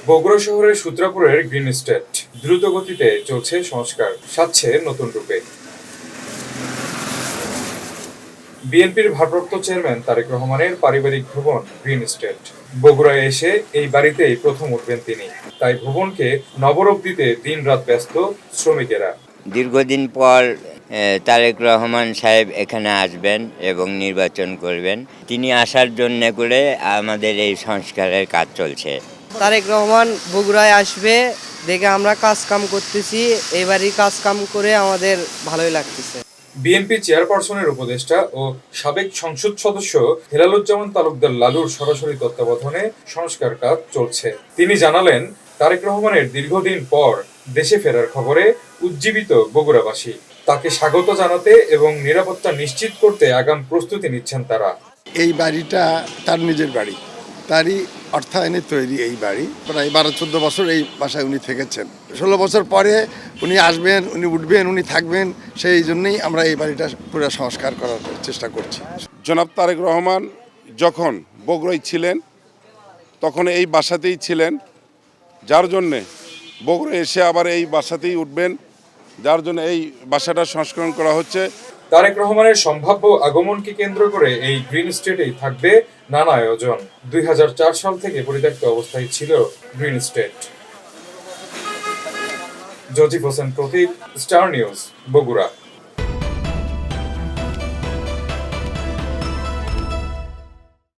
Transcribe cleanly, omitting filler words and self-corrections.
বগুড়া শহরের সূত্রাপুরের green estate দ্রুত গতিতে চলছে সংস্কার, সাজছে নতুন রূপে। বিএনপির ভারপ্রাপ্ত চেয়ারম্যান তারেক রহমানের পারিবারিক ভবন গ্রিন এস্টেট। বগুড়ায় এসে এই বাড়িতেই প্রথম উঠবেন তিনি, তাই ভবনকে নবরূপ দিতে দিনরাত ব্যস্ত শ্রমিকেরা। দীর্ঘদিন পর তারেক রহমান সাহেব এখানে আসবেন এবং নির্বাচন করবেন। তিনি আসার জন্য করে আমাদের এই সংস্কারের কাজ চলছে। তারেক রহমান বগুড়ায় আসবে দেখে আমরা কাজ কাম করতেছি, এবারই কাজ কাম করে আমাদের ভালোই লাগতেছে। বিএনপি চেয়ারপারসনের উপদেষ্টা ও সাবেক সংসদ সদস্য হেলালুজ্জামান তালুকদার লালুর সরাসরি তত্ত্বাবধানে সংস্কার কাজ চলছে। তিনি জানালেন, তারেক রহমানের দীর্ঘদিন পর দেশে ফেরার খবরে উজ্জীবিত বগুড়াবাসী। তাকে স্বাগত জানাতে এবং নিরাপত্তা নিশ্চিত করতে আগাম প্রস্তুতি নিচ্ছেন তারা। এই বাড়িটা তার নিজের বাড়ি, তারই অর্থায়নে তৈরি এই বাড়ি। প্রায় 12-14 বছর এই বাসায় উনি থেকেছেন। 16 বছর পরে উনি আসবেন, উনি উঠবেন, উনি থাকবেন। সেই জন্যই আমরা এই বাড়িটা পুরো সংস্কার করার চেষ্টা করছি। জনাব তারেক রহমান যখন বগুড়ায় ছিলেন তখন এই বাসাতেই ছিলেন, যার জন্যে বগুড়ায় এসে আবার এই বাসাতেই উঠবেন, যার জন্য এই বাসাটা সংস্করণ করা হচ্ছে। তারেক রহমানের সম্ভাব্য আগমনকে কেন্দ্র করে এই গ্রিন এস্টেটেই থাকবে নানা আয়োজন। 2004 সাল থেকে পরিত্যক্ত অবস্থায় ছিল গ্রিন এস্টেট। জজিফ হোসেন প্রতীক, স্টার নিউজ, বগুড়া।